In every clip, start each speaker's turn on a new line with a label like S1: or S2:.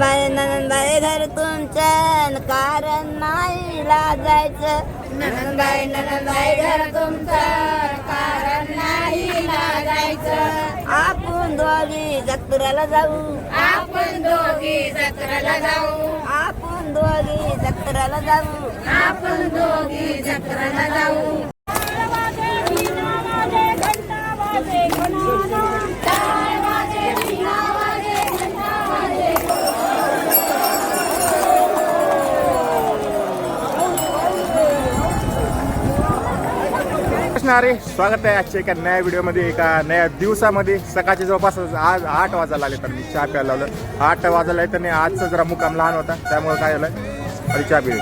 S1: नंदनबाई घर तुमचं कारण नाही लाजायचं. नंदनबाई घर तुमचं कारण नाही लाजायचं. आपण दोघी जत्राला जाऊ, आपण दोघी जत्राला जाऊ, आपण दोघी जत्राला जाऊ, आपण दोघी जत्राला जाऊ.
S2: स्वागत आहे आजच्या एका नव्या व्हिडिओमध्ये, एका नव्या दिवसामध्ये. सकाळचे जवळपास आज 8 वाजायला आले, तर मी चहा प्यायला लावलं. 8 वाजायला तर नाही, आजचा जरा मुक्काम लहान होता, त्यामुळे काय झालं आणि चहा पिली.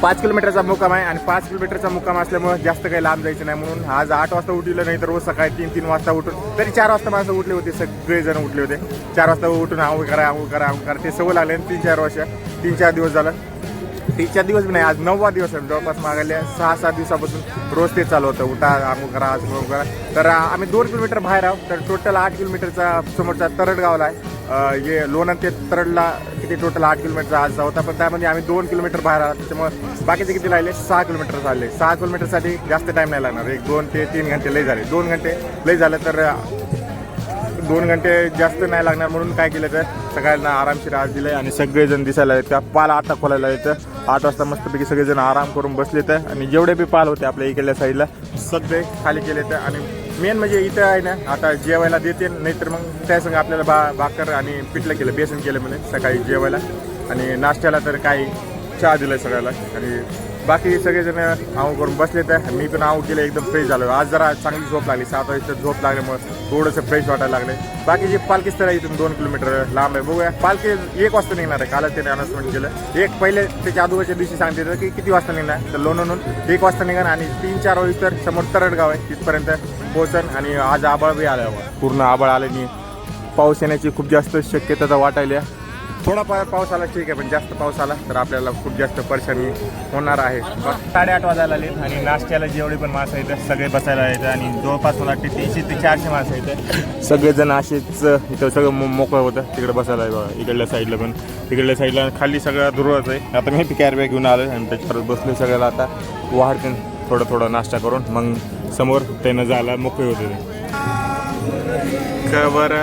S2: 5 किलोमीटरचा मुक्काम आहे आणि 5 किलोमीटरचा मुक्काम असल्यामुळे जास्त काही लांब जायचं नाही, म्हणून आज 8 वाजता उठलं. नाही तर रोज सकाळी 3 वाजता उठून, तरी 4 वाजता माणसं उठले होते, सगळेजण उठले होते. 4 वाजता उठून आंघोळ करा ते सवय लागले. 3-4 दिवस झालं. 3-4 दिवस बी नाही, आज 9वा दिवस आहे. जवळपास मागल्या 6-7 दिवसापासून रोज ते चालू होतं, उठा आंघोळ करा आज करा. तर आम्ही 2 किलोमीटर बाहेर आहोत. तर टोटल 8 किलोमीटरचा समोरचा तरड गावला आहे. हे लोणंद ते तरडला किती टोटल 8 किलोमीटरचा आजचा होता, पण त्यामध्ये आम्ही 2 किलोमीटर बाहेर आहोत. त्याच्यामुळे बाकीचे किती राहिले, 6 किलोमीटर चालले. 6 किलोमीटरसाठी जास्त टाईम नाही लागणार, 1-2 ते 3 घंटे लई झाले. 2 घंटे लई झालं, तर 2 घंटे जास्त नाही लागणार, म्हणून काय केलं तर सगळ्यांना आरामशीर आज दिलं. आणि सगळेजण दिसायला येतं, पाल आता खोलायला येतं. 8 वाजता मस्तपैकी सगळेजण आराम करून बसले तर, आणि जेवढे बी पाल होते आपल्या इकडल्या साईडला सगळे खाली केले तर. आणि मेन म्हणजे इथं आहे ना, आता जेवायला देते, नाहीतर मग त्यासंग आपल्याला भाकर आणि पिठलं केलं, बेसन केलं म्हणजे सकाळी जेवायला. आणि नाश्त्याला तर काही चहा दिलं सगळ्याला. आणि बाकी सगळेजण आऊ करून बसले तर मी पण आऊ केलं, एकदम फ्रेश झालो. आज जरा चांगली झोप लागली, 7 वाजता झोप लागल्यामुळे थोडंसं फ्रेश वाटायला लागले. बाकीची पालखी स्थळ इथून 2 किलोमीटर लांब आहे. बघूया, पालखी 1 वाजता निघणार आहे. कालच त्याने अनाउन्समेंट केलं. पहिले त्याच्या अगोदरच्या दिवशी सांगते की किती वाजता निघणार, तर लोणंदहून 1 वाजता निघणार आणि 3-4 वाजता तर समोर तरडगाव आहे तिथपर्यंत पोहोचन. आणि आज आबाळ बी आलं, पूर्ण आबाळ आल्याने पाऊस येण्याची खूप जास्त शक्यता वाटायला. थोडा पाऊस आला ठीक आहे, पण जास्त पाऊस आला तर आपल्याला खूप जास्त परेशानी होणार आहे. 8:30 वाजायला आले आणि नाश्त्याला जेवढे पण माणसं येतात सगळे बसायला येतं. आणि जवळपास मला वाटते 300 ते 400 माणसं येतात. सगळेजण असेच इथं सगळं मोकळं होतं. तिकडे बसायला आहे बघा, इकडल्या साईडला पण, तिकडल्या साईडला खाली सगळं दुर्वाच आहे. आता मी कॅरी बॅग घेऊन आलो आणि त्याच्यावर बसले सगळ्याला. आता वाढते थोडं नाश्ता करून मग समोर त्यानं जायला मोकळे होते खबर.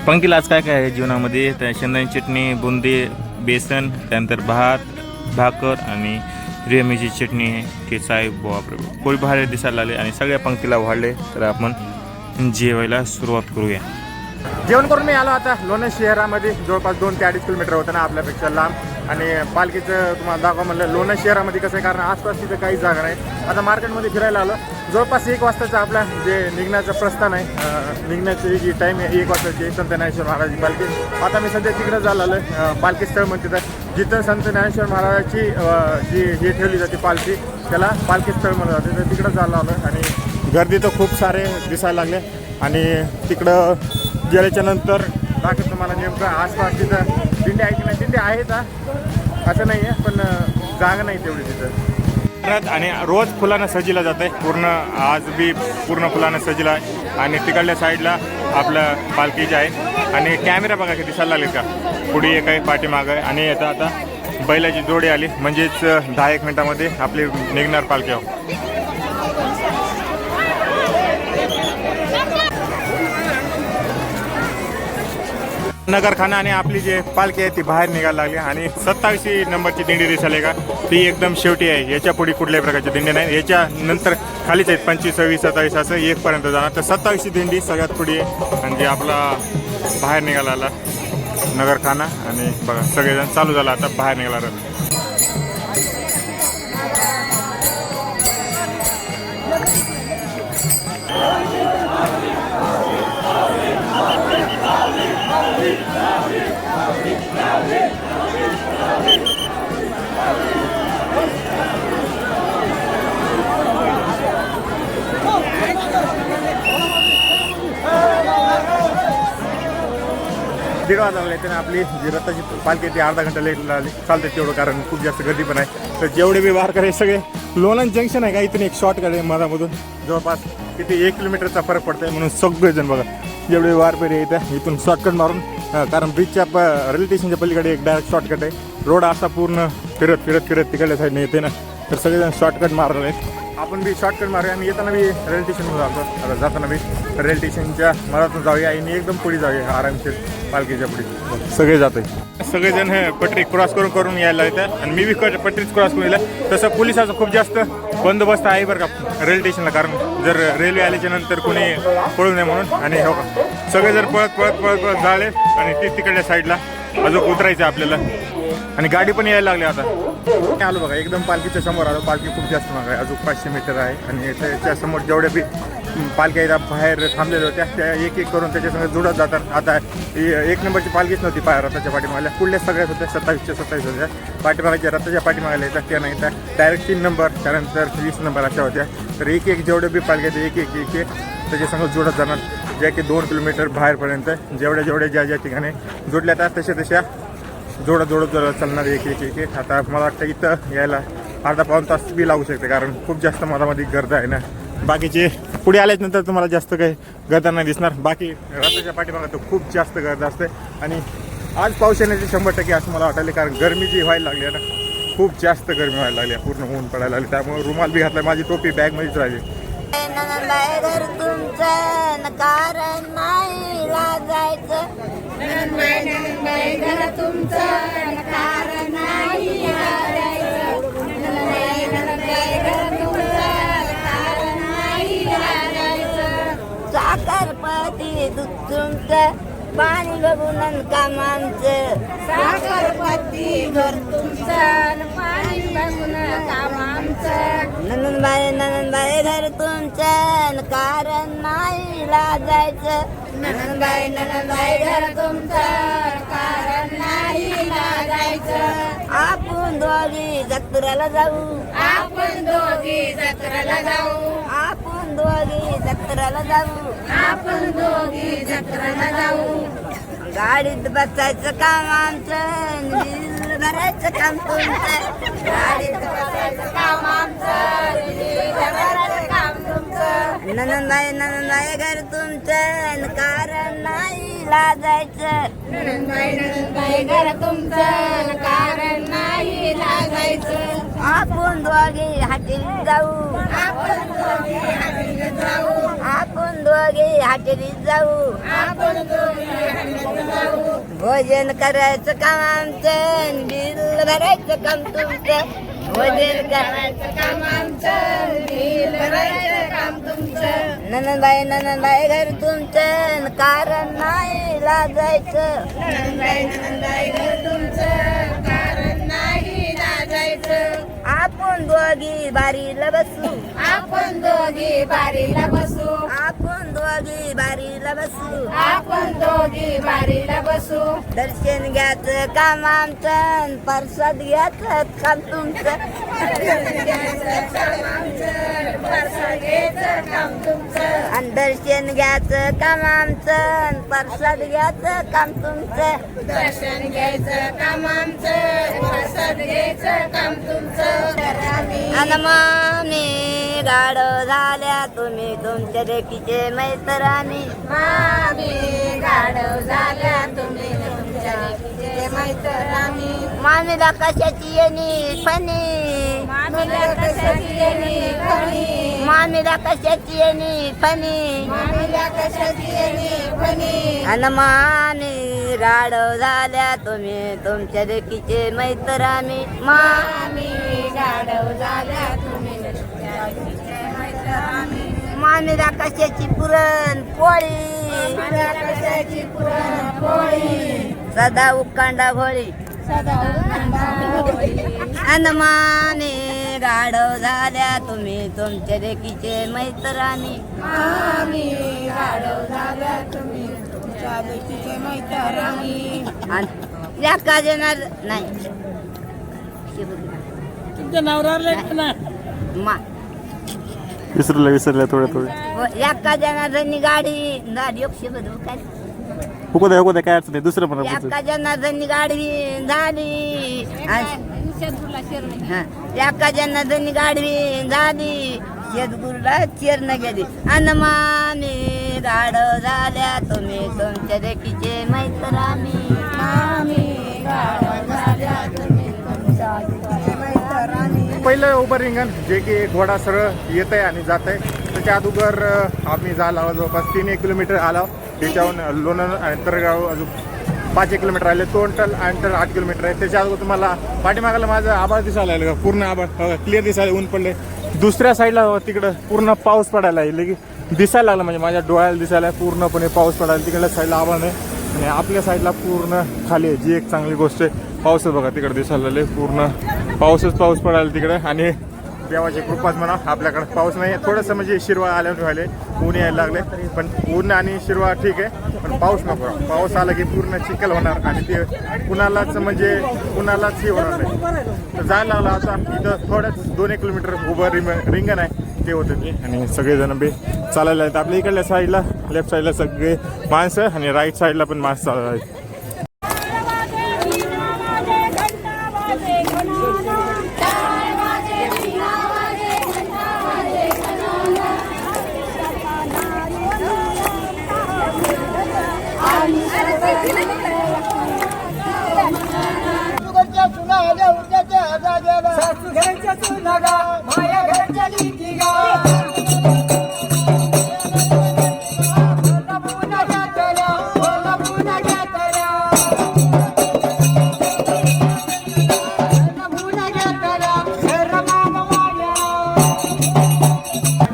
S2: पंक्तीला आज काय काय आहे जीवनामध्ये, तर शेंगदाण्याची चटणी, बुंदी, बेसन, त्यानंतर भात, भाकर आणि हिरव्या मिरची चटणी आहे. ठेचा आहे. बापरे, कोळी भारी दिसायला आले आणि सगळ्या पंक्तीला वाढले. तर आपण जेवायला सुरुवात करूया. जेवण करून मी आलो आता लोणंद शहरामध्ये. जवळपास 2 ते 2.5 किलोमीटर होतं ना आपल्यापेक्षा लांब. आणि पालखीचं तुम्हाला दाखवा म्हणलं. लोणंद शहरामध्ये कसं आहे, कारण आसपास तिथं काही जागा नाही. आता मार्केटमध्ये फिरायला आलो. जवळपास 1 वाजताचा आपला जे निघण्याचं प्रस्थान आहे, निघण्याची जी टाईम आहे 1 वाजताची, संत ज्ञानेश्वर महाराजांची पालखी. आता मी सध्या तिकडं झालं आलं पालखी स्थळ म्हणते, तर जिथं संत ज्ञानेश्वर महाराजाची जी हे ठेवली जाते पालखी, त्याला पालखी स्थळ म्हणलं जाते. तर तिकडं झालं आलं आणि गर्दी तर खूप सारे दिसायला लागले. आणि तिकडं गेल्याच्या नंतर दाखवत तुम्हाला नेमकं आसपास तिथं दिंडी आहे की नाही. दिंडी आहेत असं नाही आहे, पण जागा नाही तेवढी तिथं. आणि रोज फुलानं सजलं जात आहे पूर्ण. आज बी पूर्ण फुलानं सजलं आहे. आणि तिकडल्या साईडला आपलं पालखी जे आहे. आणि कॅमेरा बघा किती दिसायला लागले का, पुढे एक आहे, पाठीमागं आहे. आणि आता बैलाची जोडी आली, म्हणजेच 10-1 मिनिटामध्ये आपली निघणार पालखी. नगरखाना आणि आपली जी पालखी आहे ती बाहेर निघायला लागली. आणि 27वी नंबरची दिंडी दिसायला का, ती एकदम शेवटी आहे. याच्या पुढे कुठल्याही प्रकारची दिंडी नाही. याच्या नंतर खालीच आहेत 25, 26, 27 असं 1 पर्यंत जाणार. तर 27वी दिंडी सगळ्यात पुढे आहे. म्हणजे आपला बाहेर निघाला आला नगरखाना. आणि बघा सगळेजण चालू झाला आता बाहेर निघाला. 1:30 वाजता त्याने आपली जी रथाची पालखी ती अर्धा घंटा लेट लागली चालते तेवढं, कारण खूप जास्त गर्दी पण आहे. तर जेवढे बी वारकरी सगळे लोणंद जंक्शन आहे का इथून एक शॉर्टकट आहे मधामधून जवळपास किती 1 किलोमीटरचा फरक पडतोय, म्हणून सगळेजण बघा जेवढे वारकरी आहे इथून शॉर्टकट मारून, कारण ब्रिजच्या रेल्वे स्टेशनच्या पलीकडे एक डायरेक्ट शॉर्टकट आहे. रोड असा पूर्ण फिरत फिरत फिरत तिकडल्या साईडने येते ना, तर सगळेजण शॉर्टकट मारणार आहेत. आपण बी शॉर्टकट मारूया आणि येताना बी रेल्वे स्टेशनवर जातो. आता जाताना बी रेल्वे स्टेशनच्या मधातून जाऊया आणि एकदम पुढे जाऊया आरामशीर पालखीच्या पुढे सगळे जात आहे. सगळेजण हे पटरी क्रॉस करून यायला येतात आणि मी बी पटरीच क्रॉस करून यायला. तसं पोलिसाचा खूप जास्त बंदोबस्त आहे बरं का रेल्वे स्टेशनला, कारण जर रेल्वे आल्याच्या नंतर कोणी पळू नये म्हणून. आणि हो सगळेजण पळत झाले आणि ते तिकडल्या साईडला अजून उतरायचं आपल्याला आणि गाडी पण यायला लागली. आता आलो बघा एकदम पालखीच्या समोर आलो. पालखी खूप जास्त महाग आहे, अजून 500 मीटर आहे आणि त्याच्या समोर जेवढ्या बी पालख्या एकदा बाहेर थांबलेल्या होत्या त्या एक एक करून त्याच्यासंग जुळत जातात. आता 1 नंबरची पालखीच नव्हती रथाच्या पाठीमागल्या, पुढल्या सगळ्याच होत्या 27 होत्या. पाठीमागाच्या रथाच्या पाठीमागायला येतात त्या नाही, त्या डायरेक्ट 3 नंबर त्यानंतर 20 नंबर अशा होत्या. तर एक जेवढे बी पालख्या एक त्याच्यासंग जुळत जाणार, ज्या की 2 किलोमीटर बाहेरपर्यंत जेवढ्या ज्या ठिकाणी जोडल्या जातात तशा जोडत चालणार एक. आता मला वाटतं इथं यायला अर्धा-पाऊण तास बी लागू शकते, कारण खूप जास्त मधामध्ये गर्दी आहे ना. बाकीचे पुढे आल्याच्यानंतर तुम्हाला जास्त काही गर्दी नाही दिसणार. बाकी रथाच्या पाठीमागे तर खूप जास्त गर्दी असते आणि आज पाऊस येण्याची 100% असं मला वाटायला, कारण गरमी जी व्हायला लागली आहे ना, खूप जास्त गरमी व्हायला लागली आहे, पूर्ण ऊन पडायला लागली. त्यामुळे रुमाल बी घातला, माझी टोपी बॅगमध्येच राहिली.
S1: घर तुमचं कारण नाही लाजायचं, घर तुमचं कारण नाही लाजायचं, घर तुमचं कारण नाही लाजायचं. साखरपती दूध तुमचं पाणी बघून कामांचं, साखरपती घर तुमचं पाणी बघून कामांचं. नंदनबाई घर तुमचं कारण नाही लाजायचं, नंदनबाई घर तुमचं कारण नाही लाजायचं. आपण दोघी जत्राला जाऊ, आपण दोघी जत्राला जाऊ, आपण दोघी जत्राला जाऊ, आपण दोघी जत्राला जाऊ. गाडीत बसायचं काम आमचं, बिल भरायचं काम तुमचं, गाडीत बसायचं काम आमचं, बिल भरायचं काम तुमचं. नंदनबाई घर तुमचं कारण नाही लाजायचं, नंदनबाई घर तुमचं कारण नाही लाजायचं. आपण दोघे हाटेलीत जाऊ, आपण दोघे हाटेलीत जाऊ, आपण दोघे हाटेलीत जाऊ, आपण दोघे हाटेलीत जाऊ. भोजन करायचं काम आमचं, बिल भरायचं काम तुमचं, भोजन करायचं काम आमचं, बिल भरायचं काम तुमचं. नंदनबाई घर तुमचं कारण नाही लाजायचं, नंदनबाई घर तुमचं कारण नाही लाजायचं. आपण दोघी बारीला बसू, आपण दोघी बारीला बसू, आपण दोघी बारीला बसू, आपण दोघी बारीला बसू. दर्शन घ्यायचं काम आमचं, प्रसाद घ्यायचं काम तुमचं, प्रसाद घ्यायचं काम तुमचं. आणि दर्शन घ्यायचं काम आमचं, प्रसाद घ्यायचं काम तुमचं, दर्शन घ्यायचं काम आमचं, प्रसाद घ्यायचं काम तुमचं. आणि मामी गाढव झाल्या तुम्ही तुमच्या देखीचे मैत्रानी, मामी गाढव झाल्या तुम्ही तुमच्या देखीचे मैत्रानी. मामीला कशाची येणी फणी, मामीला कशाची येणी फणी, मामीला कशाची येणी फणी, मामीला कशाची येणी फणी. आणि मामी गाढव झाल्या तुम्ही तुमच्या देखीचे मैत्रानी, मामी गाढव झाल्या तुम्ही तुमच्या देखीचे मैत्रानी. मामीला कशाची पुरण पोळी, मामीला कशाची पुरण पोळी, सदा उकांडा भोळी, सदा उकांडा भोळी. आणि मामी गाढव झाल्या तुम्ही तुमच्या देखीचे मैत्रानी, मामी गाढव झाल्या तुम्ही तुमच्या देखीचे मैत्रानी. आणि एका जणार नाही
S3: तुमच्या नवऱ्याला ना
S1: मा
S2: विसरल्या थोडे.
S1: एका जणांनी गाडी 100 बदलू काय
S3: हुकू दे काय अडचण नाही दुसरं म्हणा पुढचं.
S1: एका जनार्दनी गाडवी झाली हा, एका जनार्दनी गाडवी झाली शेतगुरुला चेरण गेली अनमानी गाड झाल्या तुम्ही तुमच्या देखीचे मैत्रानी
S2: पहिलं उभं रिंगण जे की घोडा सरळ येत आहे आणि जात आहे. त्याच्या अगोदर आम्ही झाला जवळपास 3-1 किलोमीटर आला. त्याच्याहून लोणंद आणि तरगाव अजून 5-1 किलोमीटर आले. टोटल अंतर 8 किलोमीटर आहे. त्याच्या अगोदर तुम्हाला पाठीमागाला माझं आभाळ दिसायला लागलं का, पूर्ण आभाळ क्लिअर दिसायला, ऊन पडले. दुसऱ्या साईडला तिकडं पूर्ण पाऊस पडायला आहे, दिसायला लागला म्हणजे माझ्या डोळ्याला दिसायला पूर्णपणे पाऊस पडायला. तिकडल्या साईडला आभाळ नाही आणि आपल्या साईडला पूर्ण खाली आहे, जी एक चांगली गोष्ट आहे. पाऊसच बघा तिकडे दिसायला लागले, पूर्ण पाऊस पडायला तिकडे. आणि देवाची कृपाच म्हणा आपल्याकडे पाऊस नाही. थोडंसं म्हणजे शिरवा आल्याने व्हायले, ऊन यायला लागले. पण ऊन आणि शिरवा ठीक आहे, पण पाऊस नको. पाऊस आला की पूर्ण चिखल होणार आणि ते कुणालाच हे होणार नाही. तर जायला लागला आता इथं थोडंच 2-1 किलोमीटर उभं रिंगण आहे ते होतं ते. आणि सगळेजण बी चालायला आहेत. आपल्या इकडल्या साईडला लेफ्ट साईडला सगळे माणसं आणि राईट साईडला पण माणसं चालत आहेत.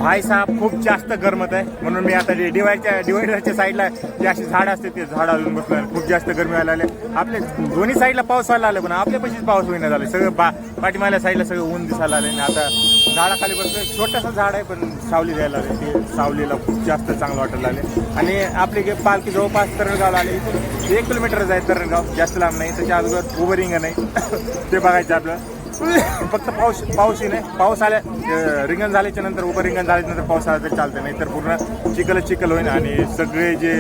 S2: भाई साहेब खूप जास्त गरमत आहे, म्हणून मी आता डिवायडरच्या साईडला जे अशी झाडं असते ते झाड अजून बसलो. खूप जास्त गरमी व्हायला आले. आपले दोन्ही साईडला पाऊस व्हायला आलं, पण आपल्या पैसेच पाऊस होईना झाले. सगळं पाठीमागल्या साईडला सगळं ऊन दिसायला आले. आणि आता झाडाखाली बसलोय. छोटंसं झाड आहे पण सावली द्यायला आले. ते सावलीला खूप जास्त चांगलं वाटायला आले. आणि आपली पालखी जवळपास तरणगावला आले. इथून 1 किलोमीटरच आहे तरणगाव, जास्त लांब नाही. त्याच्या अगोदर उभं रिंगण नाही ते बघायचं आपलं. फक्त पाऊसही नाही. पाऊस आल्या रिंगण झाल्याच्या नंतर उभं रिंगण झाल्याच्या नंतर पाऊस आला तर चालतं, नाही तर पूर्ण चिखल होईल. आणि सगळे जे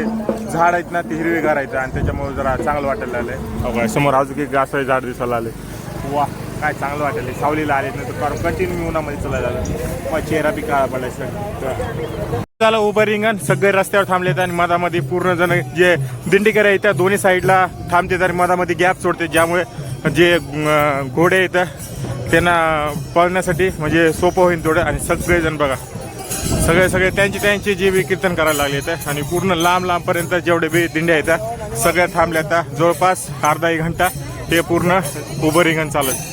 S2: झाड आहेत ना ते हिरवेगार आहेत आणि त्याच्यामुळे जरा चांगलं वाटायला आलंय. समोर अजून एक जास्त झाड दिसायला आले. वा काय चांगलं वाटायला. सावलीला आले नंतर फार कंटिन्यू उन्हामध्ये चालायला आलं. मग चेहरा बी काळा पडायचं झालं. उभं रिंगण सगळे रस्त्यावर थांबलेत आणि मधामध्ये पूर्ण जण जे दिंडीकर आहेत त्या दोन्ही साईडला थांबतात आणि मधामध्ये गॅप सोडते, ज्यामुळे जे घोडे आहेत त्यांना पळण्यासाठी म्हणजे सोपं होईल थोडं. आणि सगळेजण बघा सगळे त्यांची जे बी कीर्तन करायला लागले आहेत आणि पूर्ण लांबपर्यंत जेवढे बी दिंड्या आहेत सगळ्या थांबल्या आहेत. जवळपास अर्धा-1 घंटा ते पूर्ण उभं रिंगण चालत.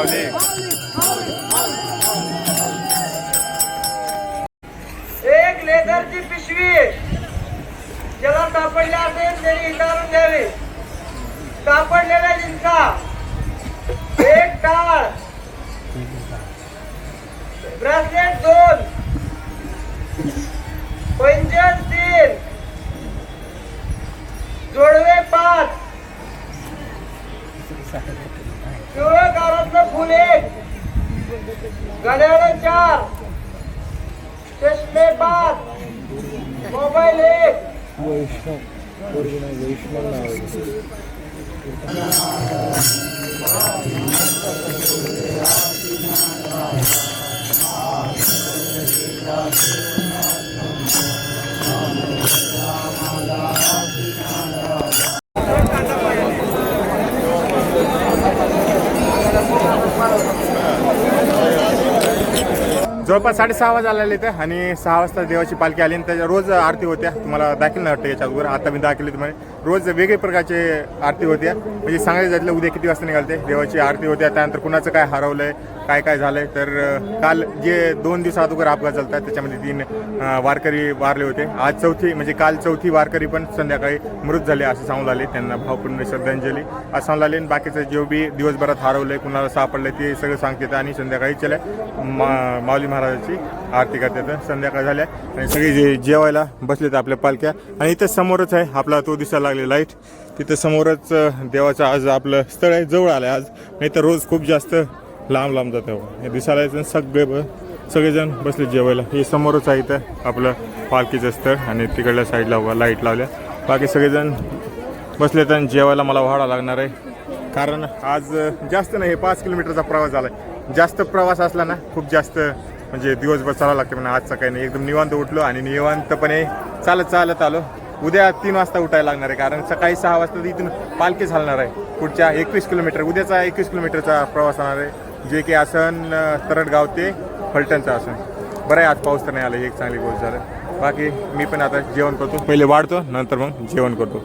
S2: माऊली.
S4: एक लेदरची पिशवी ज्याला सापडल्या असेल त्यांनी विचारून द्यावे. सापडलेल्या जिंका एक टाळ, ब्रेसलेट 2, पैंजण 3, जोडवे 5, पिवळं कारातलं फुल 1, घड्याळ 4, चष्मे 5, मोबाईल 1.
S2: जवळपास 6:30 वाजता आलेले इथे आणि 6 वाजता देवाची पालखी आली आणि त्याच्या रोज आरती होत्या. तुम्हाला दाखल नाही वाटतं याच्या अगोदर, आता मी दाखवली तुम्हाला. रोज वेगळे प्रकारचे आरती होत्या. म्हणजे सांगायचं झालं उद्या किती वाजता निघालते देवाची आरती होत्या. त्यानंतर कुणाचं काय हरवलंय, काय काय झालंय. तर काल जे 2 दिवसा अगोदर अपघात झाला त्याच्यामध्ये 3 वारकरी वारले होते. आज चौथी म्हणजे काल चौथी वारकरी पण संध्याकाळी मृत झाले असं सांगून आले. त्यांना भावपूर्ण श्रद्धांजली असं सांगून आले. आणि बाकीचं जे बी दिवसभरात हरवलंय, कुणाला सापडलंय ते सगळं सांगतात आणि संध्याकाळी चला माऊली महाराजाची आरती करतात. संध्याकाळ झाल्या आणि सगळे जे जेवायला बसलेत आपल्या पालख्या. आणि इथं समोरच आहे आपला तो दिसायला लागले लाईट, तिथं समोरच देवाचं आज आपलं स्थळ आहे. जवळ आलं आज, नाही तर रोज खूप जास्त लांब लांब जातं. हे दिसायला सगळेजण बसले जेवायला. हे समोरच आहे इथं आपलं पालखीचं स्थळ आणि तिकडल्या साईडला लाईट लावल्या. बाकी सगळेजण बसलेत आणि जेवायला मला वाढा लागणार आहे. कारण आज जास्त नाही, 5 किलोमीटरचा प्रवास झाला आहे. जास्त प्रवास असला ना खूप जास्त म्हणजे दिवसभर चालावं लागते. म्हणून आज सकाळी नाही, एकदम निवांत उठलो आणि निवांतपणे चालत आलो. उद्या 3 वाजता उठायला लागणार आहे कारण सकाळी 6 वाजता इथून पालखी चालणार आहे. पुढच्या 21 किलोमीटर उद्याचा 21 किलोमीटरचा प्रवास होणार आहे, जे की आसन तरडगाव ते फलटणचं आसन. बरं आहे आज पाऊस तर नाही आला, ही एक चांगली गोष्ट झालं. बाकी मी पण आता जेवण करतो, पहिले वाढतो नंतर मग जेवण करतो.